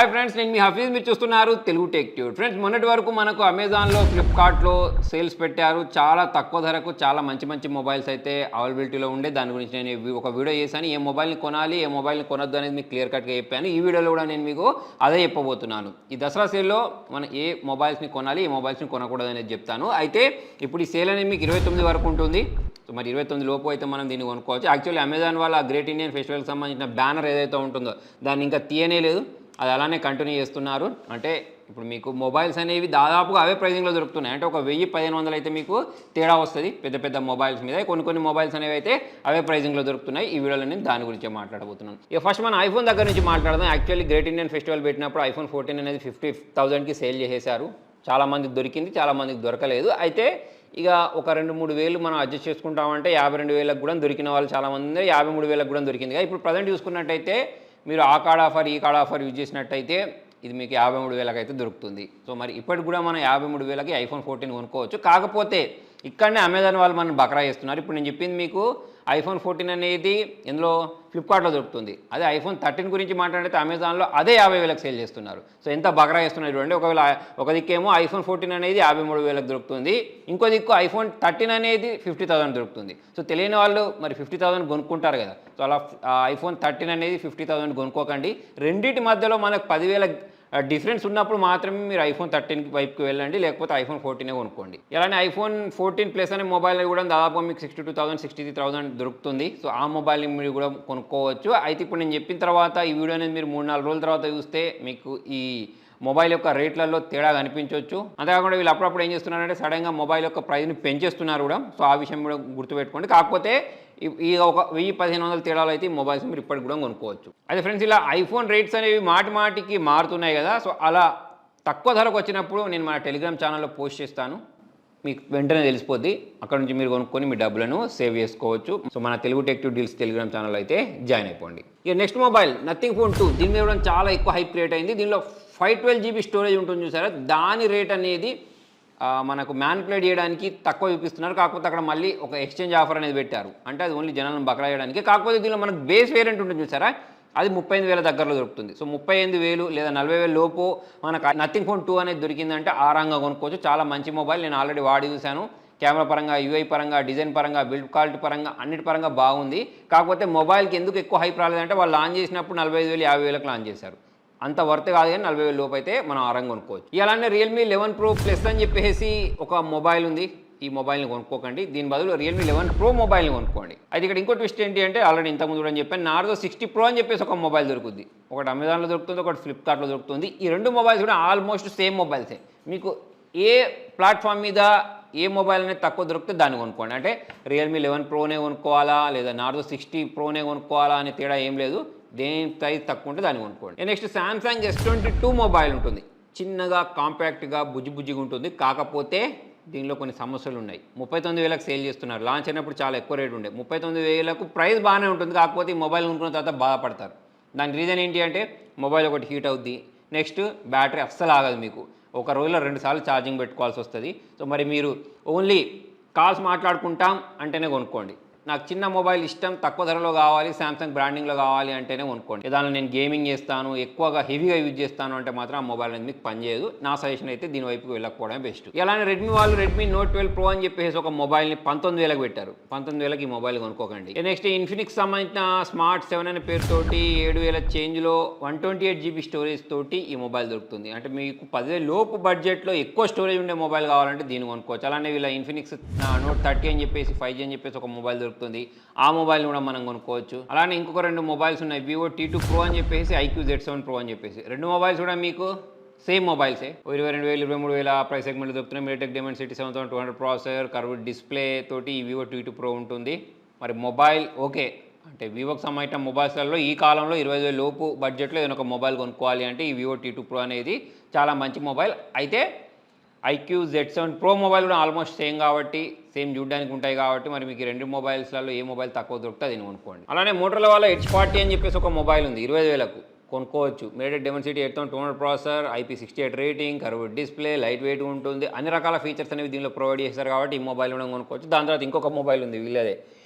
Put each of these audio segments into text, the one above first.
Hi friends, నేను మీ హఫీజ్. మీరు చూస్తున్నారు తెలుగు టెక్ ట్యూబ్. ఫ్రెండ్స్, మొన్నటి వరకు మనకు అమెజాన్లో, ఫ్లిప్కార్ట్లో సేల్స్ పెట్టారు. చాలా తక్కువ ధరకు చాలా మంచి మంచి మొబైల్స్ అయితే అవైలబిలిటీలో ఉండే. దాని గురించి నేను ఒక వీడియో చేశాను. ఏ మొబైల్ని కొనాలి, ఏ మొబైల్ని కొనొద్దు అనేది మీకు క్లియర్ కట్గా చెప్పాను. ఈ వీడియోలో కూడా నేను మీకు అదే చెప్పబోతున్నాను. ఈ దసరా సేల్లో మనం ఏ మొబైల్స్ని కొనాలి, ఏ మొబైల్స్ని కొనకూడదు అనేది చెప్తాను. అయితే ఇప్పుడు ఈ సేల్ అనేది మీకు 29 వరకు ఉంటుంది. సో మరి 29 లోపు అయితే మనం దీన్ని కొనుక్కోవచ్చు. యాక్చువల్లీ అమెజాన్ వాళ్ళ గ్రేట్ ఇండియన్ ఫెస్టివల్కి సంబంధించిన బ్యానర్ ఏదైతే ఉంటుందో దాన్ని ఇంకా తీయనే లేదు, అది అలానే కంటిన్యూ చేస్తున్నారు. అంటే ఇప్పుడు మీకు మొబైల్స్ అనేవి దాదాపుగా అవే ప్రైజింగ్లో దొరుకుతున్నాయి. అంటే ఒక 1000-1500 అయితే మీకు తేడా వస్తుంది పెద్ద పెద్ద మొబైల్స్ మీద. కొన్ని మొబైల్స్ అనేవి అయితే అవే ప్రైజింగ్లో దొరుకుతున్నాయి. ఈ వీడియోలో నేను దాని గురించి మాట్లాడబోతున్నాను. ఇక ఫస్ట్ మనం ఐఫోన్ దగ్గర నుంచి మాట్లాడదాం. యాక్చువల్లీ గ్రేట్ ఇండియన్ ఫెస్టివల్ పెట్టినప్పుడు ఐఫోన్ 14 అనేది 50,000కి సేల్ చేసేశారు. చాలామందికి దొరికింది, చాలామందికి దొరకలేదు. అయితే ఇక ఒక 2-3 వేలు మనం అడ్జస్ట్ చేసుకుంటామంటే 52,000కు కూడా దొరికిన వాళ్ళు చాలామంది ఉన్నారు. 53,000కు కూడా దొరికింది. ఇప్పుడు ప్రజెంట్ చూసుకున్నట్టయితే మీరు ఆ కార్డ్ ఆఫర్, ఈ కార్డ్ ఆఫర్ యూజ్ చేసినట్టయితే ఇది మీకు 53,000కి అయితే దొరుకుతుంది. సో మరి ఇప్పటికి కూడా మనం 53,000కి ఐఫోన్ 14 కొనుక్కోవచ్చు. కాకపోతే ఇక్కడనే అమెజాన్ వాళ్ళు మనం బకరా చేస్తున్నారు. ఇప్పుడు నేను చెప్పింది మీకు ఐఫోన్ 14 అనేది ఇందులో ఫ్లిప్కార్ట్లో దొరుకుతుంది. అదే ఐఫోన్ 13 గురించి మాట్లాడితే అమెజాన్లో అదే 50,000కి సేల్ చేస్తున్నారు. సో ఎంత బకరా చేస్తున్నారు చూడండి. ఒక దిక్కేమో ఐఫోన్ 14 అనేది 53,000కి దొరుకుతుంది, ఇంకో దిక్కు ఐఫోన్ 13 అనేది 50,000 దొరుకుతుంది. సో తెలియని వాళ్ళు మరి 50,000 కొనుక్కుంటారు కదా. సో అలా ఐఫోన్ 13 అనేది 50,000 కొనుక్కోకండి. రెండింటి మధ్యలో మనకు 10,000 డిఫరెన్స్ ఉన్నప్పుడు మాత్రమే మీరు ఐఫోన్ 13 వైపుకి వెళ్ళండి, లేకపోతే ఐఫోన్ 14 కొనుక్కోండి. ఇలానే ఐఫోన్ 14 ప్లస్ అనే మొబైల్ కూడా దాదాపు మీకు 62,000, 63,000 దొరుకుతుంది. సో ఆ మొబైల్ని మీరు కూడా కొనుక్కోవచ్చు. అయితే ఇప్పుడు నేను చెప్పిన తర్వాత ఈ వీడియో అనేది మీరు 3-4 రోజుల తర్వాత చూస్తే మీకు ఈ మొబైల్ యొక్క రేట్లలో తేడా కనిపించవచ్చు. అంతేకాకుండా వీళ్ళు అప్పుడప్పుడు ఏం చేస్తున్నారంటే సడన్గా మొబైల్ యొక్క ప్రైస్ని పెంచేస్తున్నారు కూడా. సో ఆ విషయం కూడా గుర్తుపెట్టుకోండి. కాకపోతే ఈ ఒక 1000-1500 తేడాలు అయితే ఈ మొబైల్స్ మీరు ఇప్పటికి కూడా కొనుక్కోవచ్చు. అయితే ఫ్రెండ్స్, ఇలా ఐఫోన్ రేట్స్ అనేవి మాటికి మారుతున్నాయి కదా. సో అలా తక్కువ ధరకు వచ్చినప్పుడు నేను మన టెలిగ్రామ్ ఛానల్లో పోస్ట్ చేస్తాను, మీకు వెంటనే తెలిసిపోద్ది. అక్కడ నుంచి మీరు కొనుక్కొని మీ డబ్బులను సేవ్ చేసుకోవచ్చు. సో మన Telugu tech tube deals Telegram channel అయితే జాయిన్ అయిపోండి. ఇక నెక్స్ట్ మొబైల్ నథింగ్ ఫోన్ 2. దీని మీద చాలా ఎక్కువ హైప్ క్రియేట్ అయింది. దీనిలో 512GB స్టోరేజ్ ఉంటుంది చూసారా, దాని రేట్ అనేది మనకు మ్యానిపులేట్ చేయడానికి తక్కువ చూపిస్తున్నారు. కాకపోతే అక్కడ మళ్ళీ ఒక ఎక్స్చేంజ్ ఆఫర్ అనేది పెట్టారు. అంటే అది ఓన్లీ జనాలను బకరా చేయడానికి. కాకపోతే దీనిలో మనకు బేస్ వేరియంట్ ఉంటుంది చూసారా, అది 35,000 దగ్గరలో దొరుకుతుంది. సో 38,000 లేదా 40,000 లోపు మనకు నథింగ్ ఫోన్ 2 అనేది దొరికిందంటే ఆరంగా కొనుక్కోవచ్చు. చాలా మంచి మొబైల్, నేను ఆల్రెడీ వాడి చూశాను. కెమెరా పరంగా, యూఐ పరంగా, డిజైన్ పరంగా, బిల్డ్ క్వాలిటీ పరంగా, అన్నిటి పరంగా బాగుంది. కాకపోతే మొబైల్కి ఎందుకు ఎక్కువ హైప్ రాలేదంటే వాళ్ళు లాంచ్ చేసినప్పుడు 45,000, 50,000కి లాంచ్ చేశారు. అంత వర్త్ కాదు, కానీ 40,000 లోపు అయితే మనం ఆరంగా కొనుక్కోవచ్చు. ఇలానే రియల్మీ 11 Pro ప్లస్ అని చెప్పేసి ఒక మొబైల్ ఉంది. ఈ మొబైల్ని కొనుక్కోకండి, దీని బదులు రియల్మీ 11 Pro మొబైల్ని కొనుక్కోండి. అయితే ఇక్కడ ఇంకో ట్విస్ట్ ఏంటి అంటే, ఆల్రెడీ ఇంతకుముందు కూడా చెప్పాను, నార్జో 60 Pro అని చెప్పేసి ఒక మొబైల్ దొరుకుతుంది. ఒకటి అమెజాన్లో దొరుకుతుంది, ఒకటి ఫ్లిప్కార్ట్లో దొరుకుతుంది. ఈ రెండు మొబైల్స్ కూడా ఆల్మోస్ట్ సేమ్ మొబైల్సే. మీకు ఏ ప్లాట్ఫామ్ మీద ఏ మొబైల్ అనేది తక్కువ దొరికితే దాన్ని కొనుక్కోండి. అంటే రియల్మీ 11 Proనే కొనుక్కోవాలా లేదా నార్జో 60 Proనే కొనుక్కోవాలా అనే తేడా ఏం లేదు. దేని ప్రైస్ తక్కువ ఉంటే దాన్ని కొనుక్కోండి. నెక్స్ట్ సామ్సంగ్ S22 మొబైల్ ఉంటుంది. చిన్నగా, కాంపాక్ట్గా, బుజ్జిగా ఉంటుంది. కాకపోతే దీనిలో కొన్ని సమస్యలు ఉన్నాయి. 39,000కి సేల్ చేస్తున్నారు. లాంచ్ అయినప్పుడు చాలా ఎక్కువ రేట్ ఉండే. 39,000కు ప్రైస్ బాగానే ఉంటుంది. కాకపోతే ఈ మొబైల్ కొనుక్కున్న తర్వాత బాధపడతారు. దానికి రీజన్ ఏంటి అంటే మొబైల్ ఒకటి హీట్ అవుద్ది, నెక్స్ట్ బ్యాటరీ అస్సలు ఆగదు. మీకు ఒక రోజులో 2 సార్లు ఛార్జింగ్ పెట్టుకోవాల్సి వస్తుంది. సో మరి మీరు ఓన్లీ కాల్స్ మాట్లాడుకుంటాం అంటేనే కొనుక్కోండి. నాకు చిన్న మొబైల్ ఇష్టం, తక్కువ ధరలో కావాలి, సామ్సంగ్ బ్రాండింగ్లో కావాలి అంటేనే కొనుక్కోండి. దానిలో నేను గేమింగ్ చేస్తాను, ఎక్కువగా హెవీగా యూజ్ చేస్తాను అంటే మాత్రం ఆ మొబైల్ అనేది మీకు పనిచేయదు. నా సజెషన్ అయితే దీని వైపుకి వెళ్ళకపోవడమే బెస్ట్. ఇలానే రెడ్మీ వాళ్ళు రెడ్మీ నోట్ 12 Pro అని చెప్పేసి ఒక మొబైల్ని 19,000కి పెట్టారు. 19,000కి ఈ మొబైల్ కొనుక్కోకండి. నెక్స్ట్ ఇన్ఫినిక్స్ సంబంధించిన స్మార్ట్ 7 అనే పేరుతోటి 7,000 చేంజ్లో 128GB స్టోరేజ్ తోటి ఈ మొబైల్ దొరుకుతుంది. అంటే మీకు 10,000 లోపు బడ్జెట్లో ఎక్కువ స్టోరేజ్ ఉండే మొబైల్ కావాలంటే దీన్ని కొనుక్కోవచ్చు. అలానే వీళ్ళ ఇన్ఫినిక్స్ నోట్ 30 అని చెప్పేసి 5G అని చెప్పేసి ఒక మొబైల్ దొరుకుతుంది. ఆ మొబైల్ కూడా మనం కొనుక్కోవచ్చు. అలానే ఇంకొక 2 మొబైల్స్ ఉన్నాయి. వివో T2 Pro అని చెప్పేసి, IQ Z7 Pro అని చెప్పేసి. 2 మొబైల్స్ కూడా మీకు సేమ్ మొబైల్సే. 22,000, 23,000 ప్రైస్ సెగ్మెంట్ దొరుకుతున్నాయి. మీటెక్ Dimensity 7200 ప్రాసెసర్, కర్వ్డ్ డిస్ప్లే తోటి ఈ వివో T2 Pro ఉంటుంది. మరి మొబైల్ ఓకే అంటే వివోకి సంబంధించిన మొబైల్స్లలో ఈ కాలంలో 20,000 లోపు బడ్జెట్లో ఏదైనా ఒక మొబైల్ కొనుక్కోవాలి అంటే ఈ వివో T2 Pro అనేది చాలా మంచి మొబైల్. అయితే IQ Z7 Pro మొబైల్ కూడా ఆల్మోస్ట్ సేమ్ కాబట్టి, సేమ్ చూడడానికి ఉంటాయి కాబట్టి మరి మీకు 2 మొబైల్స్లలో ఏ మొబైల్ తక్కువ దొరుకుతుంది అది కొనుక్కోండి. అలానే మోటరోలా వాళ్ళ H40 అని చెప్పేసి ఒక మొబైల్ ఉంది. 20,000కు కొనుక్కోవచ్చు. మీటెక్ Dimensity 8200 processor, IP68 rating, curved display, light weight ఉంటుంది. అన్ని రకాల ఫీచర్స్ అనేవి దీనిలో ప్రొవైడ్ చేస్తారు కాబట్టి ఈ మొబైల్ కూడా కొనుక్కోవచ్చు. దాని తర్వాత ఇంకొక మొబైల్ ఉంది వీళ్ళదే,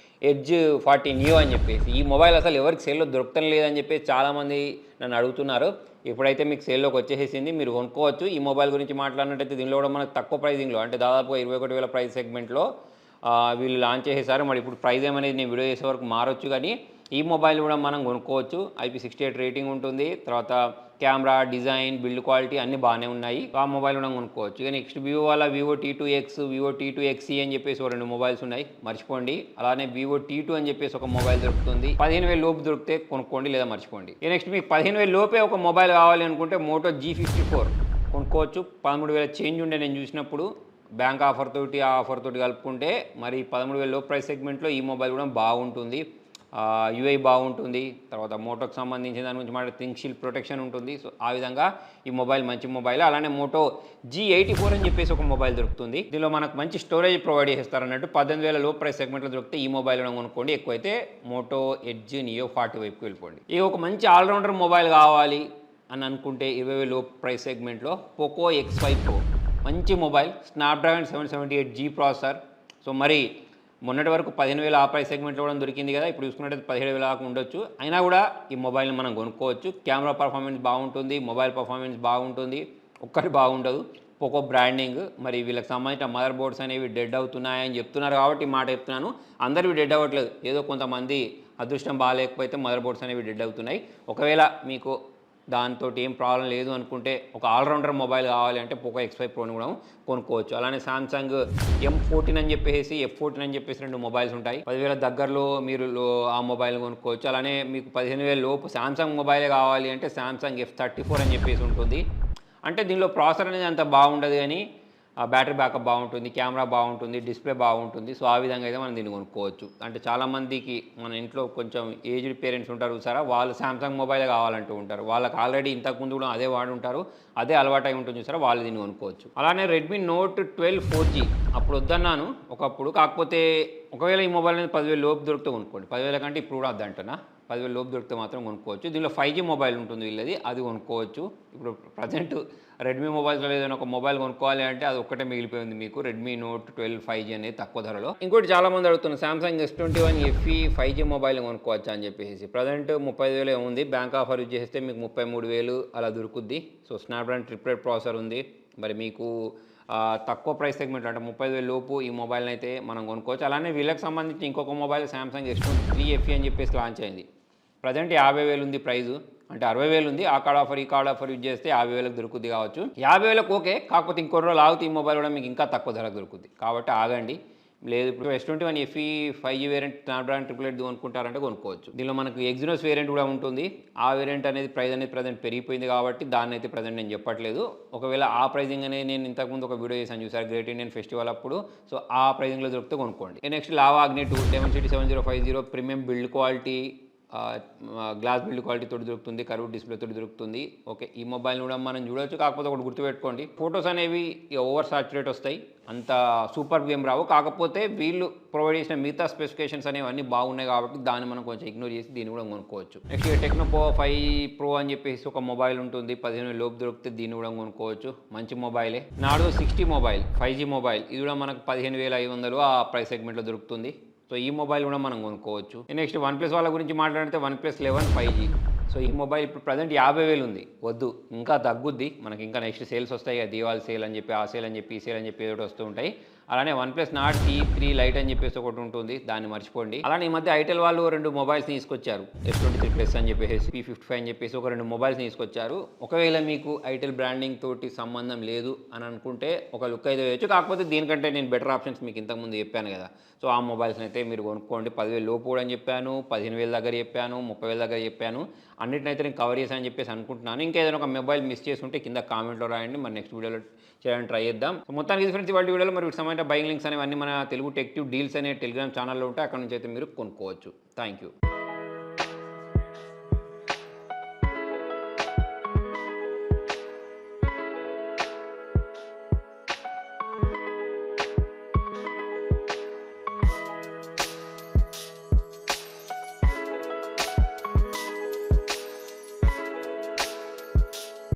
ఎడ్జ్ 40 నియో అని చెప్పేసి. ఈ మొబైల్ అసలు ఎవరికి సేల్లో దొరకటం లేదని చెప్పేసి చాలామంది నన్ను అడుగుతున్నారు. ఇప్పుడైతే మీకు సేల్లోకి వచ్చేసేసింది, మీరు కొనుక్కోవచ్చు. ఈ మొబైల్ గురించి మాట్లాడినట్టయితే దీనిలో కూడా మనకు తక్కువ ప్రైజింగ్లో అంటే దాదాపుగా 21,000 ప్రైస్ సెగ్మెంట్లో వీళ్ళు లాంచ్ చేసేసారు. మరి ఇప్పుడు ప్రైస్ ఏమనేది నేను వీడియో చేసే వరకు మారొచ్చు, కానీ ఈ మొబైల్ కూడా మనం కొనుక్కోవచ్చు. IP68 రేటింగ్ ఉంటుంది. తర్వాత కెమెరా, డిజైన్, బిల్డ్ క్వాలిటీ అన్నీ బాగానే ఉన్నాయి. ఆ మొబైల్ కూడా కొనుక్కోవచ్చు. ఇక నెక్స్ట్ వివో వాళ్ళ వివో T2X, వివో T2XE అని చెప్పేసి 2 మొబైల్స్ ఉన్నాయి, మర్చిపోండి. అలానే వివో T2 అని చెప్పేసి ఒక మొబైల్ దొరుకుతుంది. 15,000 లోపు దొరికితే కొనుక్కోండి, లేదా మర్చిపోండి. ఇక నెక్స్ట్ మీకు 15,000 లోపే ఒక మొబైల్ కావాలి అనుకుంటే మోటో G54 కొనుక్కోవచ్చు. 13,000 చేంజ్ ఉండే నేను చూసినప్పుడు. బ్యాంక్ ఆఫర్ తోటి ఆ ఆఫర్ తోటి కలుపుకుంటే మరి 13,000 లో ప్రైస్ సెగ్మెంట్లో ఈ మొబైల్ కూడా బాగుంటుంది. యూఐ బాగుంటుంది. తర్వాత మోటోకి సంబంధించిన దాని గురించి మాట థింక్ షీల్డ్ ప్రొటెక్షన్ ఉంటుంది. సో ఆ విధంగా ఈ మొబైల్ మంచి మొబైల్. అలానే మోటో G84 అని చెప్పేసి ఒక మొబైల్ దొరుకుతుంది. దీనిలో మనకు మంచి స్టోరేజ్ ప్రొవైడ్ చేస్తారు అన్నట్టు. 18,000 లో ప్రైస్ సెగ్మెంట్లో దొరికితే ఈ మొబైల్ కొనుక్కోండి. ఎక్కువైతే మోటో ఎడ్జ్ నియో 40 వైపుకి వెళ్ళిపోండి. ఇక ఒక మంచి ఆల్రౌండర్ మొబైల్ కావాలి అని అనుకుంటే 20,000 లో ప్రైస్ సెగ్మెంట్లో పోకో X5 Pro మంచి mobile. Snapdragon 778G processor. So మరి మొన్నటి వరకు 15,000 ఆ ప్రైస్ సెగ్మెంట్లో కూడా దొరికింది కదా, ఇప్పుడు చూసుకున్నట్టయితే 17,000 దాకా ఉండొచ్చు. అయినా కూడా ఈ మొబైల్ని మనం కొనుక్కోవచ్చు. కెమెరా పర్ఫార్మెన్స్ బాగుంటుంది, మొబైల్ పర్ఫార్మెన్స్ బాగుంటుంది, ఒక్కటి బాగుండదు పోకో బ్రాండింగ్. మరి వీళ్ళకి సంబంధించిన మదర్ బోర్డ్స్ అనేవి డెడ్ అవుతున్నాయని చెప్తున్నారు కాబట్టి మాట చెప్తున్నాను. అందరివి డెడ్ అవ్వట్లేదు, ఏదో కొంతమంది అదృష్టం బాగాలేకపోతే మదర్ బోర్డ్స్ అనేవి డెడ్ అవుతున్నాయి. ఒకవేళ మీకు దాంతో ఏం ప్రాబ్లం లేదు అనుకుంటే ఒక ఆల్రౌండర్ మొబైల్ కావాలి అంటే పోకో X5 Proని కూడా కొనుక్కోవచ్చు. అలానే సామ్సంగ్ M14 అని చెప్పేసి F14 అని చెప్పేసి 2 మొబైల్స్ ఉంటాయి. 10,000 దగ్గరలో మీరు ఆ మొబైల్ కొనుక్కోవచ్చు. అలానే మీకు 15,000 లోపు సామ్సంగ్ మొబైలే కావాలి అంటే సామ్సంగ్ F34 అని చెప్పేసి ఉంటుంది. అంటే దీనిలో ప్రాసెసర్ అనేది అంత బాగుండదు, కానీ బ్యాటరీ బ్యాకప్ బాగుంటుంది, కెమెరా బాగుంటుంది, డిస్ప్లే బాగుంటుంది. సో ఆ విధంగా అయితే మనం దీన్ని కొనుక్కోవచ్చు. అంటే చాలామందికి మన ఇంట్లో కొంచెం ఏజ్డ్ పేరెంట్స్ ఉంటారు చూసారా, వాళ్ళు సామ్సంగ్ మొబైల్ కావాలంటూ ఉంటారు. వాళ్ళకి ఆల్రెడీ ఇంతకుముందు కూడా అదే వాడు ఉంటారు, అదే అలవాటు అయి ఉంటుంది చూసారా, వాళ్ళు దీన్ని కొనుక్కోవచ్చు. అలానే రెడ్మీ నోట్ 12 4G అప్పుడు వద్దన్నాను ఒకప్పుడు, కాకపోతే ఒకవేళ ఈ మొబైల్ అనేది 10,000 లోపు దొరికితే కొనుక్కోండి. 10,000 కంటే ఇప్పుడు కూడా వద్దంటున్నా, 10,000 లోపు దొరికితే మాత్రం కొనుక్కోవచ్చు. దీనిలో 5G మొబైల్ ఉంటుంది వీళ్ళది, అది కొనుక్కోవచ్చు. ఇప్పుడు ప్రజెంట్ రెడ్మీ మొబైల్స్లో ఏదైనా ఒక మొబైల్ కొనుక్కోవాలి అంటే అది ఒక్కటే మిగిలిపోయింది మీకు, రెడ్మీ నోట్ 12 5G అనేది తక్కువ ధరలో. ఇంకోటి చాలామంది అడుగుతున్నారు Samsung S21 FE 5G mobile కొనుక్కోవచ్చా అని చెప్పేసి. ప్రజెంట్ 30,000 ఉంది, బ్యాంక్ ఆఫర్ యూజ్ చేస్తే మీకు 33,000 అలా దొరుకుద్ది. సో స్నాప్డ్రాగన్ 888 ప్రాసెసర్ ఉంది. మరి మీకు తక్కువ ప్రైస్ సెగ్మెంట్ అంటే 30,000 లోపు ఈ మొబైల్ని అయితే మనం కొనుక్కోవచ్చు. అలానే వీళ్ళకి సంబంధించి ఇంకొక మొబైల్ సామ్సంగ్ S23 FE అని చెప్పేసి లాంచ్ అయింది. ప్రజెంట్ 50,000 ఉంది ప్రైజు, అంటే 60,000 ఉంది. ఆ కార్డ్ ఆఫర్ ఈ కార్డ్ ఆఫర్ యూజ్ చేస్తే 50,000 దొరుకుద్ది కావచ్చు. 50,000 ఓకే, కాకపోతే ఇంకొన్ని రోజులు ఆగితే ఈ మొబైల్ కూడా మీకు ఇంకా తక్కువ ధరకు దొరుకుద్ది. కాబట్టి ఆగండి. లేదు ఇప్పుడు S21 FE 5G variant Snapdragon 888 కొనుక్కుంటారంటే కొనుక్కోవచ్చు. దీనిలో మనకు ఎగ్జినోస్ వేరియంట్ కూడా ఉంటుంది. ఆ వేరియంట్ అనేది ప్రైస్ అనేది ప్రజెంట్ పెరిగిపోయింది కాబట్టి దాన్ని అయితే ప్రజెంట్ నేను చెప్పట్లేదు. ఒకవేళ ఆ ప్రైజింగ్ అనేది నేను ఇంతకుముందు ఒక వీడియో చేశాను చూసారు గ్రేట్ ఇండియన్ ఫెస్టివల్ అప్పుడు. సో ఆ ప్రైజింగ్లో దొరికితే కొనుక్కోండి. నెక్స్ట్ లావా అగ్ని 2 Dimensity 7050 premium build quality, glass build quality తోటి దొరుకుతుంది, కర్వ్ డిస్ప్లే తోటి దొరుకుతుంది. ఓకే, ఈ మొబైల్ కూడా మనం చూడవచ్చు. కాకపోతే ఒకటి గుర్తుపెట్టుకోండి, ఫొటోస్ అనేవి ఓవర్ సాచురేట్ వస్తాయి, అంత సూపర్ గేమ్ రావు. కాకపోతే వీళ్ళు ప్రొవైడ్ చేసిన మిగతా స్పెసిఫికేషన్స్ అనేవి అన్నీ బాగున్నాయి కాబట్టి దాన్ని మనం కొంచెం ఇగ్నోర్ చేసి దీన్ని కూడా కొనుక్కోవచ్చు. నెక్స్ట్ టెక్నో పో 5 Pro అని చెప్పేసి ఒక మొబైల్ ఉంటుంది, 15,000 లోపు దొరికితే దీన్ని కూడా కొనుక్కోవచ్చు. మంచి మొబైలే. నార్జో 60 మొబైల్ 5G మొబైల్, ఇది కూడా మనకు 15,500 ఆ ప్రైస్ సెగ్మెంట్లో దొరుకుతుంది. సో ఈ మొబైల్ కూడా మనం కొనుక్కోవచ్చు. నెక్స్ట్ వన్ప్లస్ వాళ్ళ గురించి మాట్లాడితే OnePlus 11 5G. సో ఈ మొబైల్ ఇప్పుడు ప్రజెంట్ 50,000 ఉంది, వద్దు ఇంకా తగ్గుద్ది మనకి. ఇంకా నెక్స్ట్ సేల్స్ వస్తాయి కదా, దీవాళి సేల్ అని చెప్పి, ఆ సేల్ అని చెప్పి, ఈ సేల్ అని చెప్పి ఏదో వస్తూ ఉంటాయి. అలానే OnePlus Nord T3 Lite అని చెప్పేసి ఒకటి ఉంటుంది, దాన్ని మర్చిపోండి. అలానే ఈ మధ్య ఐటెల్ వాళ్ళు 2 మొబైల్స్ తీసుకొచ్చారు, S23 Plus అని చెప్పేసి, P55 అని చెప్పేసి ఒక 2 మొబైల్స్ తీసుకొచ్చారు. ఒకవేళ మీకు ఐటెల్ బ్రాండింగ్ తోటి సంబంధం లేదు అని అనుకుంటే ఒక లుక్ అయితే వేయచ్చు. కాకపోతే దీనికంటే నేను బెటర్ ఆప్షన్స్ మీకు ఇంతకుముందు చెప్పాను కదా, సో ఆ మొబైల్స్ని అయితే మీరు కొనుక్కోండి. 10,000 లోపు కూడా అని చెప్పాను, 15,000 దగ్గర చెప్పాను, 30,000 దగ్గర చెప్పాను. అన్నిటినైతే నేను కవర్ చేశాను అని చెప్పేసి అనుకుంటున్నాను. ఇంకేదైనా ఒక మొబైల్ మిస్ చేసి ఉంటే కింద కామెంట్లో రాయండి, మరి నెక్స్ట్ వీడియోలో చేయడానికి ట్రై చేద్దాం. సో మొత్తానికి ఫ్రెండ్స్ వాళ్ళ వీడియోలో మరి వీటి సంబంధించిన బయింగ్ లింక్స్ అనేవి మన తెలుగు టెక్ ట్యూబ్ డీల్స్ అనే టెలిగ్రామ్ ఛానల్లో ఉంటాయి, అక్కడ నుంచి అయితే మీరు కొనుక్కోవచ్చు. Thank you.